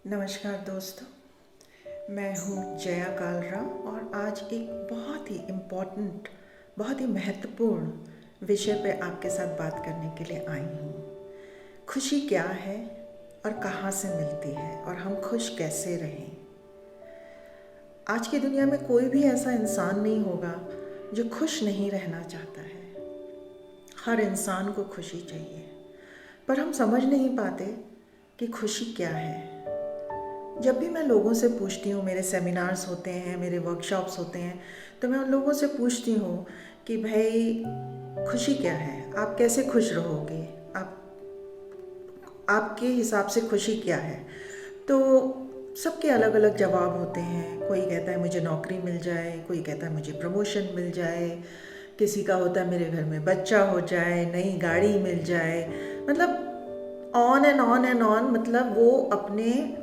नमस्कार दोस्तों, मैं हूँ जया कालरा और आज एक बहुत ही इम्पोर्टेंट, बहुत ही महत्वपूर्ण विषय पे आपके साथ बात करने के लिए आई हूँ। खुशी क्या है और कहाँ से मिलती है और हम खुश कैसे रहें। आज की दुनिया में कोई भी ऐसा इंसान नहीं होगा जो खुश नहीं रहना चाहता है। हर इंसान को खुशी चाहिए, पर हम समझ नहीं पाते कि खुशी क्या है। जब भी मैं लोगों से पूछती हूँ, मेरे सेमिनार्स होते हैं, मेरे वर्कशॉप्स होते हैं, तो मैं उन लोगों से पूछती हूँ कि भाई खुशी क्या है, आप कैसे खुश रहोगे, आपके हिसाब से खुशी क्या है। तो सबके अलग अलग जवाब होते हैं। कोई कहता है मुझे नौकरी मिल जाए, कोई कहता है मुझे प्रमोशन मिल जाए, किसी का होता है मेरे घर में बच्चा हो जाए, नई गाड़ी मिल जाए। मतलब on and on and on, मतलब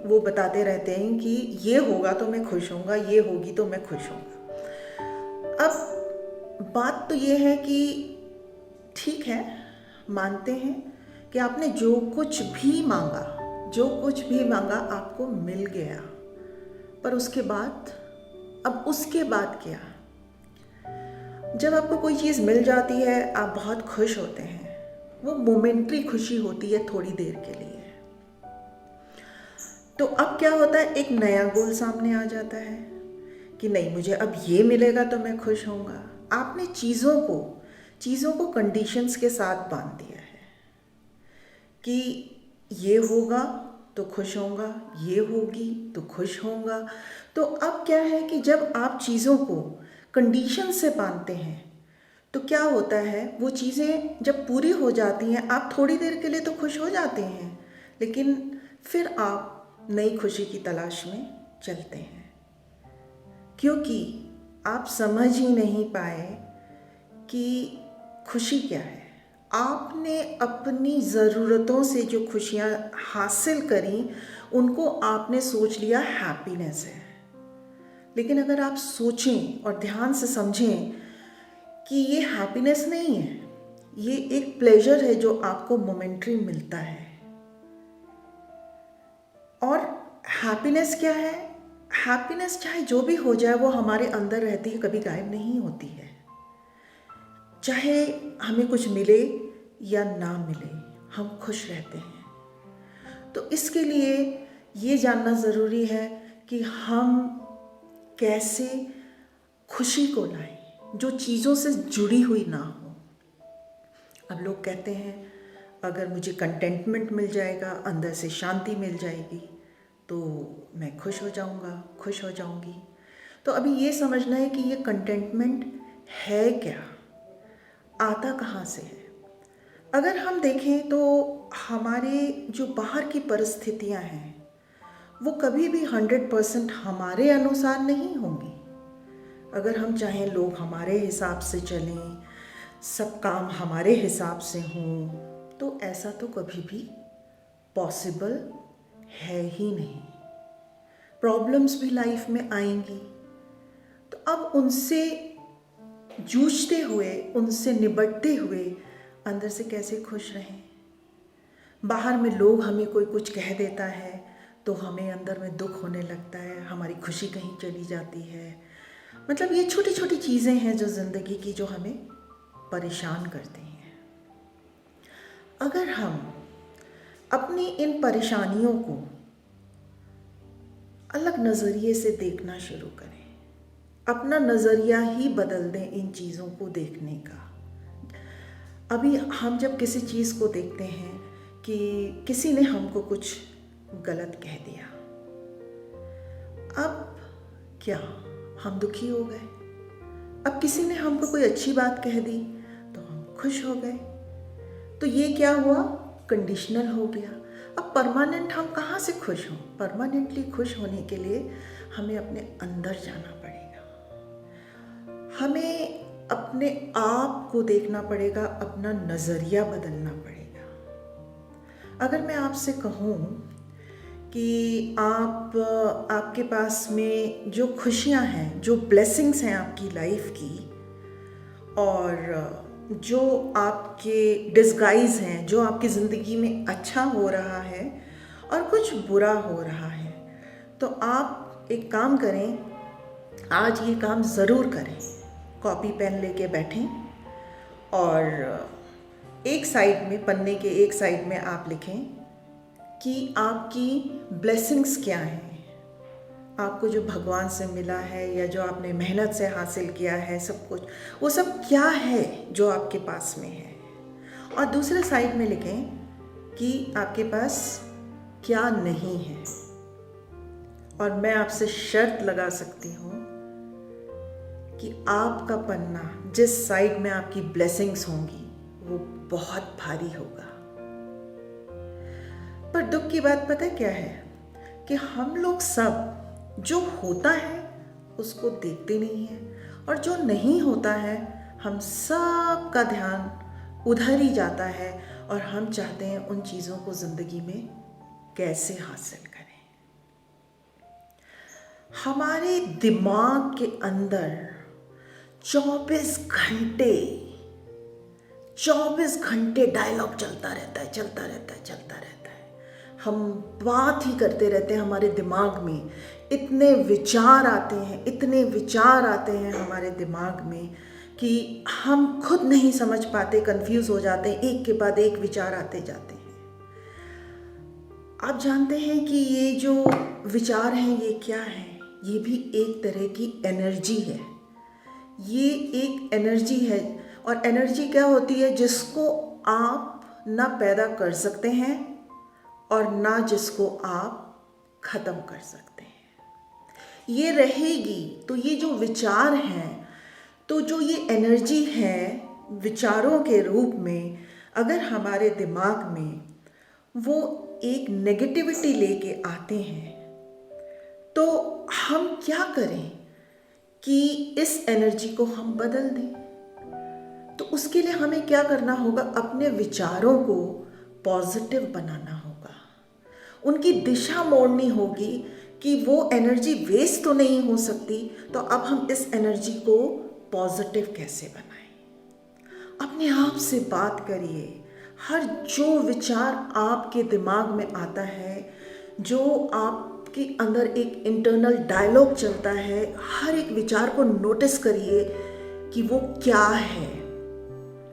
वो बताते रहते हैं कि ये होगा तो मैं खुश होऊंगा, ये होगी तो मैं खुश होऊंगा। अब बात तो ये है कि ठीक है, मानते हैं कि आपने जो कुछ भी मांगा, जो कुछ भी मांगा आपको मिल गया, पर उसके बाद, अब उसके बाद क्या। जब आपको कोई चीज़ मिल जाती है आप बहुत खुश होते हैं। वो मोमेंट्री खुशी होती है, थोड़ी देर के लिए। तो अब क्या होता है, एक नया गोल सामने आ जाता है कि नहीं, मुझे अब ये मिलेगा तो मैं खुश होऊंगा। आपने चीज़ों को कंडीशंस के साथ बांध दिया है कि ये होगा तो खुश होऊंगा, ये होगी तो खुश होऊंगा। तो अब क्या है कि जब आप चीज़ों को कंडीशन से बांधते हैं तो क्या होता है, वो चीज़ें जब पूरी हो जाती हैं आप थोड़ी देर के लिए तो खुश हो जाते हैं, लेकिन फिर आप नई खुशी की तलाश में चलते हैं, क्योंकि आप समझ ही नहीं पाए कि खुशी क्या है। आपने अपनी ज़रूरतों से जो खुशियाँ हासिल करी उनको आपने सोच लिया हैप्पीनेस है। लेकिन अगर आप सोचें और ध्यान से समझें कि ये हैप्पीनेस नहीं है, ये एक प्लेजर है जो आपको मोमेंट्री मिलता है। और हैप्पीनेस क्या है, हैप्पीनेस चाहे जो भी हो जाए वो हमारे अंदर रहती है, कभी गायब नहीं होती है। चाहे हमें कुछ मिले या ना मिले, हम खुश रहते हैं। तो इसके लिए ये जानना ज़रूरी है कि हम कैसे खुशी को लाएं जो चीज़ों से जुड़ी हुई ना हो। अब लोग कहते हैं अगर मुझे कंटेंटमेंट मिल जाएगा, अंदर से शांति मिल जाएगी, तो मैं खुश हो जाऊंगा, खुश हो जाऊंगी। तो अभी ये समझना है कि ये कंटेंटमेंट है क्या, आता कहाँ से है। अगर हम देखें तो हमारे जो बाहर की परिस्थितियां हैं वो कभी भी 100% हमारे अनुसार नहीं होंगी। अगर हम चाहें लोग हमारे हिसाब से चलें, सब काम हमारे हिसाब से हों, तो ऐसा तो कभी भी पॉसिबल है ही नहीं। प्रॉब्लम्स भी लाइफ में आएंगी, तो अब उनसे जूझते हुए, उनसे निपटते हुए अंदर से कैसे खुश रहें। बाहर में लोग हमें कोई कुछ कह देता है तो हमें अंदर में दुख होने लगता है, हमारी खुशी कहीं चली जाती है। मतलब ये छोटी छोटी चीज़ें हैं जो ज़िंदगी की, जो हमें परेशान करती हैं। अगर हम अपनी इन परेशानियों को अलग नज़रिए से देखना शुरू करें, अपना नज़रिया ही बदल दें इन चीज़ों को देखने का। अभी हम जब किसी चीज़ को देखते हैं कि किसी ने हमको कुछ गलत कह दिया, अब क्या हम दुखी हो गए। अब किसी ने हमको कोई अच्छी बात कह दी तो हम खुश हो गए। तो ये क्या हुआ, कंडीशनल हो गया। अब परमानेंट हम कहाँ से खुश हों। परमानेंटली खुश होने के लिए हमें अपने अंदर जाना पड़ेगा, हमें अपने आप को देखना पड़ेगा, अपना नज़रिया बदलना पड़ेगा। अगर मैं आपसे कहूँ कि आपके पास में जो खुशियाँ हैं, जो ब्लेसिंग्स हैं आपकी लाइफ की, और जो आपके डिस्गाइज हैं, जो आपकी ज़िंदगी में अच्छा हो रहा है और कुछ बुरा हो रहा है, तो आप एक काम करें, आज ये काम ज़रूर करें। कॉपी पेन लेके बैठें और एक साइड में, पन्ने के एक साइड में आप लिखें कि आपकी ब्लेसिंग्स क्या हैं, आपको जो भगवान से मिला है या जो आपने मेहनत से हासिल किया है, सब कुछ वो सब क्या है जो आपके पास में है। और दूसरे साइड में लिखें कि आपके पास क्या नहीं है। और मैं आपसे शर्त लगा सकती हूँ कि आपका पन्ना जिस साइड में आपकी ब्लेसिंग्स होंगी वो बहुत भारी होगा। पर दुख की बात पता है क्या है कि हम लोग सब जो होता है उसको देखते नहीं हैं, और जो नहीं होता है हम सब का ध्यान उधर ही जाता है, और हम चाहते हैं उन चीज़ों को ज़िंदगी में कैसे हासिल करें। हमारे दिमाग के अंदर 24 घंटे डायलॉग चलता रहता है। हम बात ही करते रहते हैं, हमारे दिमाग में इतने विचार आते हैं हमारे दिमाग में कि हम खुद नहीं समझ पाते, कंफ्यूज हो जाते हैं, एक के बाद एक विचार आते जाते हैं। आप जानते हैं कि ये जो विचार हैं ये क्या है? ये भी एक तरह की एनर्जी है। ये एक एनर्जी है, और एनर्जी क्या होती है? जिसको आप ना पैदा कर सकते हैं और ना जिसको आप ख़त्म कर सकते हैं। ये रहेगी। तो ये जो विचार हैं, तो जो ये एनर्जी है विचारों के रूप में, अगर हमारे दिमाग में वो एक नेगेटिविटी लेके आते हैं, तो हम क्या करें कि इस एनर्जी को हम बदल दें? तो उसके लिए हमें क्या करना होगा? अपने विचारों को पॉजिटिव बनाना होगा, उनकी दिशा मोड़नी होगी कि वो एनर्जी वेस्ट तो नहीं हो सकती, तो अब हम इस एनर्जी को पॉजिटिव कैसे बनाएं। अपने आप से बात करिए। हर जो विचार आपके दिमाग में आता है, जो आपके अंदर एक इंटरनल डायलॉग चलता है, हर एक विचार को नोटिस करिए कि वो क्या है।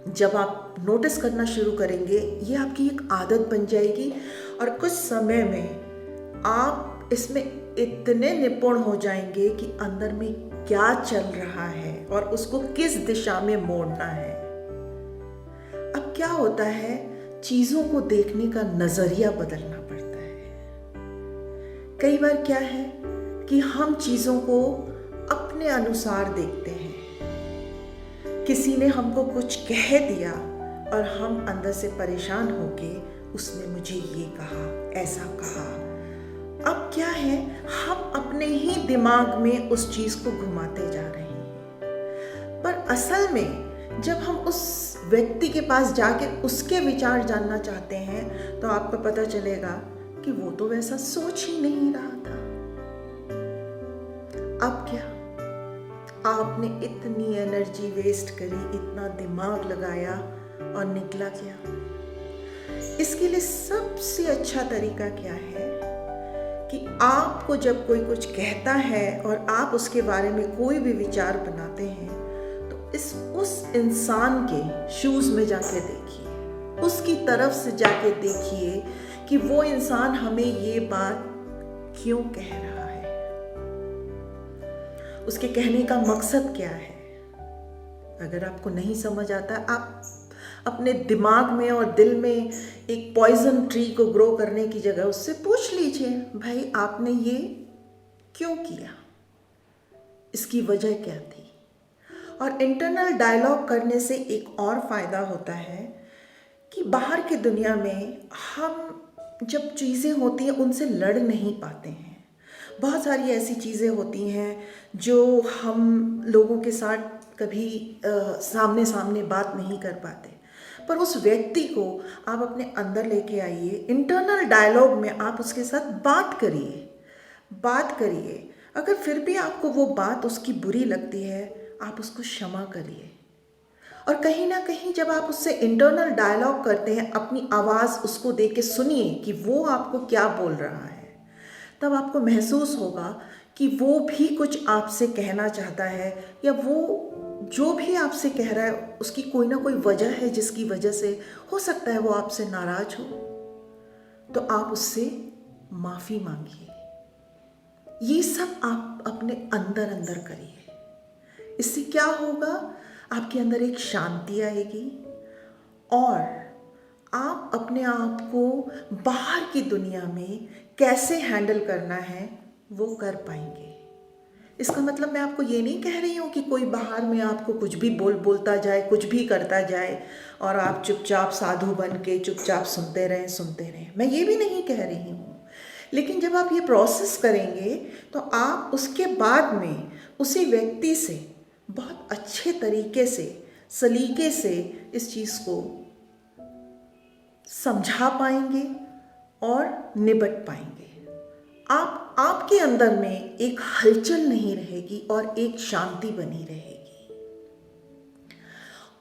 जब आप नोटिस करना शुरू करेंगे, ये आपकी एक आदत बन जाएगी, और कुछ समय में आप इसमें इतने निपुण हो जाएंगे कि अंदर में क्या चल रहा है और उसको किस दिशा में मोड़ना है। अब क्या होता है, चीज़ों को देखने का नज़रिया बदलना पड़ता है। कई बार क्या है कि हम चीज़ों को अपने अनुसार देखते हैं। किसी ने हमको कुछ कह दिया और हम अंदर से परेशान होके, उसने मुझे ये कहा, ऐसा कहा। अब क्या है, हम अपने ही दिमाग में उस चीज़ को घुमाते जा रहे हैं। पर असल में जब हम उस व्यक्ति के पास जाके उसके विचार जानना चाहते हैं, तो आपको पता चलेगा कि वो तो वैसा सोच ही नहीं रहा था। अब क्या, आपने इतनी एनर्जी वेस्ट करी, इतना दिमाग लगाया, और निकला क्या? इसके लिए सबसे अच्छा तरीका क्या है कि आपको जब कोई कुछ कहता है और आप उसके बारे में कोई भी विचार बनाते हैं, तो उस इंसान के शूज़ में जाके देखिए, उसकी तरफ से जाके देखिए कि वो इंसान हमें ये बात क्यों कह रहा है, उसके कहने का मकसद क्या है। अगर आपको नहीं समझ आता, आप अपने दिमाग में और दिल में एक पॉइजन ट्री को ग्रो करने की जगह उससे पूछ लीजिए, भाई आपने ये क्यों किया, इसकी वजह क्या थी। और इंटरनल डायलॉग करने से एक और फ़ायदा होता है कि बाहर की दुनिया में हम जब चीज़ें होती हैं उनसे लड़ नहीं पाते हैं। बहुत सारी ऐसी चीज़ें होती हैं जो हम लोगों के साथ कभी सामने सामने बात नहीं कर पाते, पर उस व्यक्ति को आप अपने अंदर लेके आइए, इंटरनल डायलॉग में आप उसके साथ बात करिए। अगर फिर भी आपको वो बात उसकी बुरी लगती है, आप उसको क्षमा करिए। और कहीं ना कहीं जब आप उससे इंटरनल डायलॉग करते हैं, अपनी आवाज़ उसको दे के सुनिए कि वो आपको क्या बोल रहा है, तब आपको महसूस होगा कि वो भी कुछ आपसे कहना चाहता है, या वो जो भी आपसे कह रहा है उसकी कोई ना कोई वजह है जिसकी वजह से हो सकता है वो आपसे नाराज हो। तो आप उससे माफ़ी मांगिए। ये सब आप अपने अंदर अंदर करिए। इससे क्या होगा, आपके अंदर एक शांति आएगी और आप अपने आप को बाहर की दुनिया में कैसे हैंडल करना है वो कर पाएंगे। इसका मतलब मैं आपको ये नहीं कह रही हूँ कि कोई बाहर में आपको कुछ भी बोलता जाए, कुछ भी करता जाए और आप चुपचाप साधु बन के चुपचाप सुनते रहें। मैं ये भी नहीं कह रही हूँ। लेकिन जब आप ये प्रोसेस करेंगे तो आप उसके बाद में उसी व्यक्ति से बहुत अच्छे तरीके से, सलीके से इस चीज़ को समझा पाएंगे और निपट पाएंगे। आपके अंदर में एक हलचल नहीं रहेगी और एक शांति बनी रहेगी।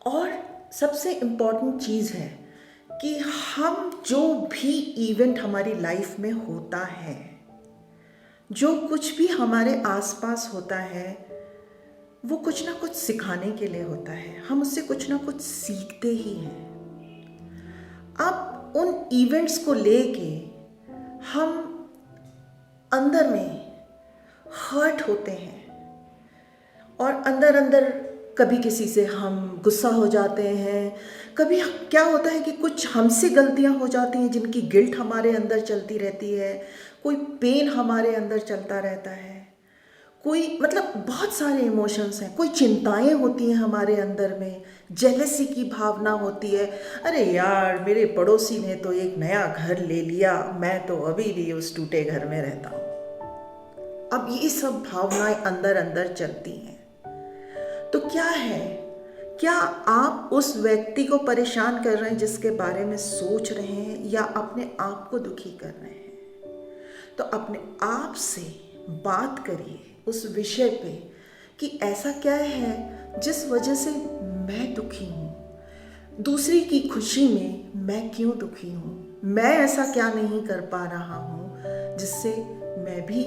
और सबसे इम्पॉर्टेंट चीज़ है कि हम जो भी इवेंट हमारी लाइफ में होता है, जो कुछ भी हमारे आसपास होता है, वो कुछ ना कुछ सिखाने के लिए होता है। हम उससे कुछ ना कुछ सीखते ही हैं। अब उन इवेंट्स को लेके हम अंदर में हर्ट होते हैं और अंदर अंदर कभी किसी से हम गुस्सा हो जाते हैं, कभी क्या होता है कि कुछ हमसे गलतियां हो जाती हैं जिनकी गिल्ट हमारे अंदर चलती रहती है, कोई पेन हमारे अंदर चलता रहता है, कोई मतलब बहुत सारे इमोशंस हैं, कोई चिंताएं होती हैं हमारे अंदर में, जेलसी की भावना होती है, अरे यार मेरे पड़ोसी ने तो एक नया घर ले लिया, मैं तो अभी भी उस टूटे घर में रहता हूँ। अब ये सब भावनाएं अंदर अंदर चलती हैं। तो क्या है, क्या आप उस व्यक्ति को परेशान कर रहे हैं जिसके बारे में सोच रहे हैं, या अपने आप को दुखी कर रहे हैं? तो अपने आप से बात करिए उस विषय पे कि ऐसा क्या है जिस वजह से मैं दुखी हूँ, दूसरी की खुशी में मैं क्यों दुखी हूँ, मैं ऐसा क्या नहीं कर पा रहा हूँ जिससे मैं भी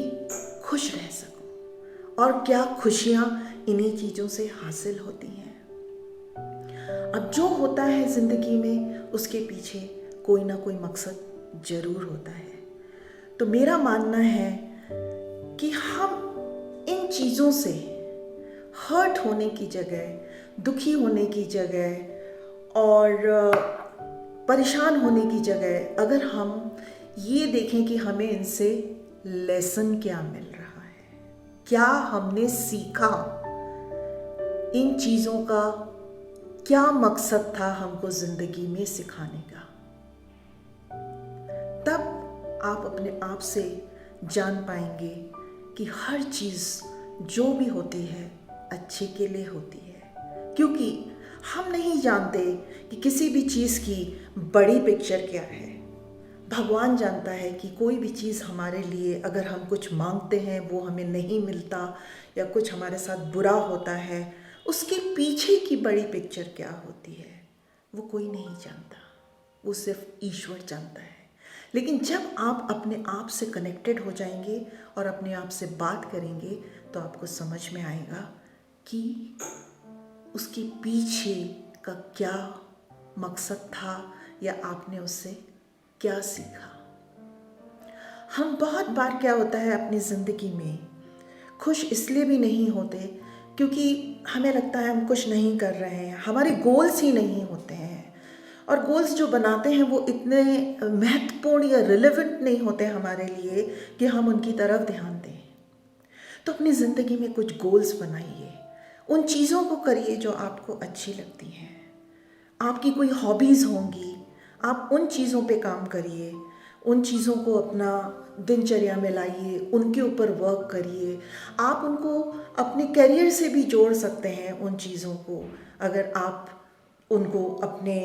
खुश रह सकूं, और क्या खुशियाँ इन्हीं चीज़ों से हासिल होती हैं। अब जो होता है ज़िंदगी में उसके पीछे कोई ना कोई मकसद ज़रूर होता है। तो मेरा मानना है कि हम इन चीज़ों से हर्ट होने की जगह, दुखी होने की जगह और परेशान होने की जगह अगर हम ये देखें कि हमें इनसे लेसन क्या मिल रहा है, क्या हमने सीखा, इन चीज़ों का क्या मकसद था हमको ज़िंदगी में सिखाने का, तब आप अपने आप से जान पाएंगे कि हर चीज़ जो भी होती है अच्छे के लिए होती है। क्योंकि हम नहीं जानते कि किसी भी चीज़ की बड़ी पिक्चर क्या है। भगवान जानता है कि कोई भी चीज़ हमारे लिए अगर हम कुछ मांगते हैं वो हमें नहीं मिलता, या कुछ हमारे साथ बुरा होता है, उसके पीछे की बड़ी पिक्चर क्या होती है वो कोई नहीं जानता, वो सिर्फ ईश्वर जानता है। लेकिन जब आप अपने आप से कनेक्टेड हो जाएंगे और अपने आप से बात करेंगे तो आपको समझ में आएगा कि उसके पीछे का क्या मकसद था, या आपने उससे क्या सीखा। हम बहुत बार क्या होता है अपनी ज़िंदगी में खुश इसलिए भी नहीं होते क्योंकि हमें लगता है हम कुछ नहीं कर रहे हैं, हमारे गोल्स ही नहीं होते हैं, और गोल्स जो बनाते हैं वो इतने महत्वपूर्ण या रिलेवेंट नहीं होते हमारे लिए कि हम उनकी तरफ ध्यान दें। तो अपनी ज़िंदगी में कुछ गोल्स बनाइए, उन चीज़ों को करिए जो आपको अच्छी लगती हैं। आपकी कोई हॉबीज़ होंगी, आप उन चीज़ों पे काम करिए, उन चीज़ों को अपना दिनचर्या में लाइए, उनके ऊपर वर्क करिए। आप उनको अपने करियर से भी जोड़ सकते हैं उन चीज़ों को, अगर आप उनको अपने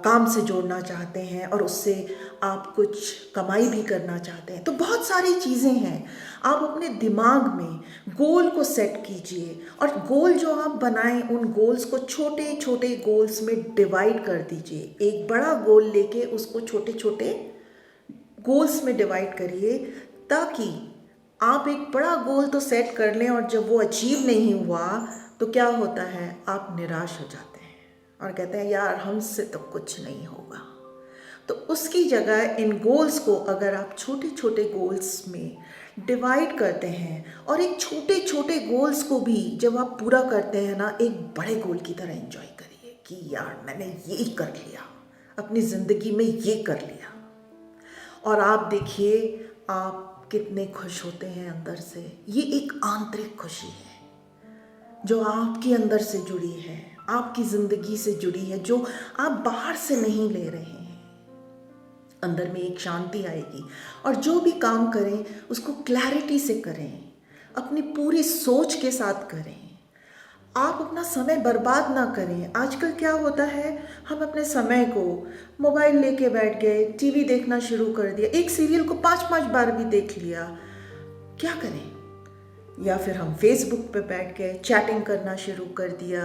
काम से जोड़ना चाहते हैं और उससे आप कुछ कमाई भी करना चाहते हैं। तो बहुत सारी चीज़ें हैं। आप अपने दिमाग में गोल को सेट कीजिए, और गोल जो आप बनाएं उन गोल्स को छोटे छोटे गोल्स में डिवाइड कर दीजिए। एक बड़ा गोल लेके उसको छोटे छोटे गोल्स में डिवाइड करिए, ताकि आप एक बड़ा गोल तो सेट कर लें और जब वो अचीव नहीं हुआ तो क्या होता है, आप निराश हो जाते हैं और कहते हैं यार हमसे तो कुछ नहीं होगा। तो उसकी जगह इन गोल्स को अगर आप छोटे छोटे गोल्स में डिवाइड करते हैं और एक छोटे छोटे गोल्स को भी जब आप पूरा करते हैं ना, एक बड़े गोल की तरह एंजॉय करिए कि यार मैंने ये कर लिया, अपनी ज़िंदगी में ये कर लिया। और आप देखिए आप कितने खुश होते हैं अंदर से। ये एक आंतरिक खुशी है जो आपके अंदर से जुड़ी है, आपकी ज़िंदगी से जुड़ी है, जो आप बाहर से नहीं ले रहे हैं। अंदर में एक शांति आएगी और जो भी काम करें उसको क्लैरिटी से करें, अपनी पूरी सोच के साथ करें। आप अपना समय बर्बाद ना करें। आजकल क्या होता है, हम अपने समय को मोबाइल लेके बैठ गए, टीवी देखना शुरू कर दिया, एक सीरियल को 5-5 बार भी देख लिया। क्या करें? या फिर हम फेसबुक पे बैठ गए, चैटिंग करना शुरू कर दिया।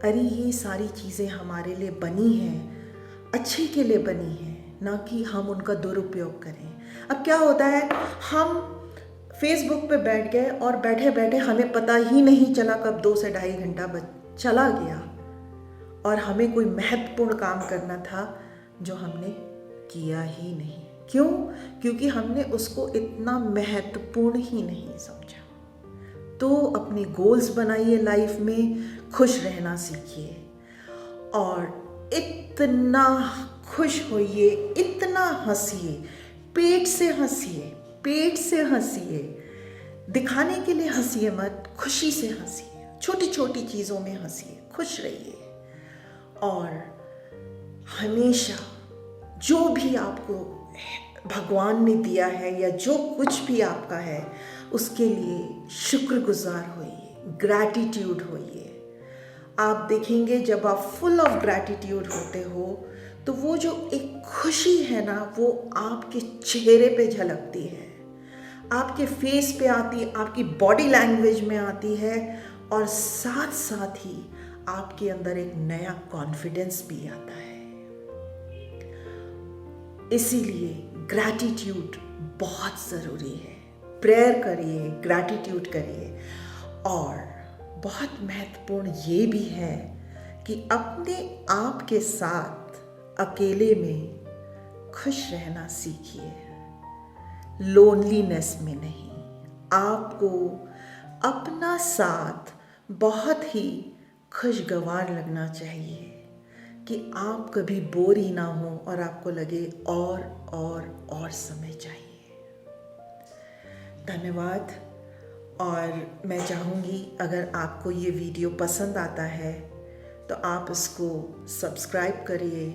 अरे ये सारी चीज़ें हमारे लिए बनी हैं, अच्छे के लिए बनी हैं, ना कि हम उनका दुरुपयोग करें। अब क्या होता है, हम फेसबुक पे बैठ गए और बैठे बैठे हमें पता ही नहीं चला कब 2 से ढाई घंटा चला गया और हमें कोई महत्वपूर्ण काम करना था जो हमने किया ही नहीं। क्यों? क्योंकि हमने उसको इतना महत्वपूर्ण ही नहीं समझा। तो अपने गोल्स बनाइए, लाइफ में खुश रहना सीखिए और इतना खुश होइए, इतना हंसिए, पेट से हंसिए, पेट से हंसिए। दिखाने के लिए हंसिए मत, खुशी से हंसिए, छोटी छोटी चीज़ों में हंसिए, खुश रहिए। और हमेशा जो भी आपको भगवान ने दिया है या जो कुछ भी आपका है उसके लिए शुक्रगुजार होइए, ग्रैटिट्यूड होइए। आप देखेंगे जब आप फुल ऑफ ग्रैटिट्यूड होते हो तो वो जो एक खुशी है ना, वो आपके चेहरे पे झलकती है, आपके फेस पे आती है, आपकी बॉडी लैंग्वेज में आती है और साथ साथ ही आपके अंदर एक नया कॉन्फिडेंस भी आता है। इसीलिए ग्रैटिट्यूड बहुत ज़रूरी है। प्रेयर करिए, ग्रैटिट्यूड करिए। और बहुत महत्वपूर्ण ये भी है कि अपने आप के साथ अकेले में खुश रहना सीखिए, लोनलीनेस में नहीं। आपको अपना साथ बहुत ही खुशगवार लगना चाहिए कि आप कभी बोर ही ना हो और आपको लगे और समय चाहिए। धन्यवाद। और मैं चाहूँगी अगर आपको ये वीडियो पसंद आता है तो आप इसको सब्सक्राइब करिए,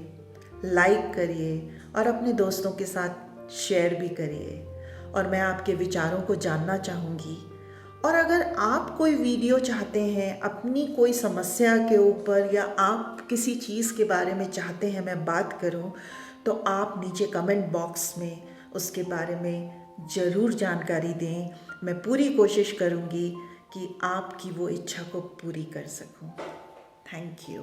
लाइक करिए और अपने दोस्तों के साथ शेयर भी करिए। और मैं आपके विचारों को जानना चाहूँगी। और अगर आप कोई वीडियो चाहते हैं अपनी कोई समस्या के ऊपर या आप किसी चीज़ के बारे में चाहते हैं मैं बात करूं, तो आप नीचे कमेंट बॉक्स में उसके बारे में ज़रूर जानकारी दें। मैं पूरी कोशिश करूंगी कि आपकी वो इच्छा को पूरी कर सकूं। Thank you.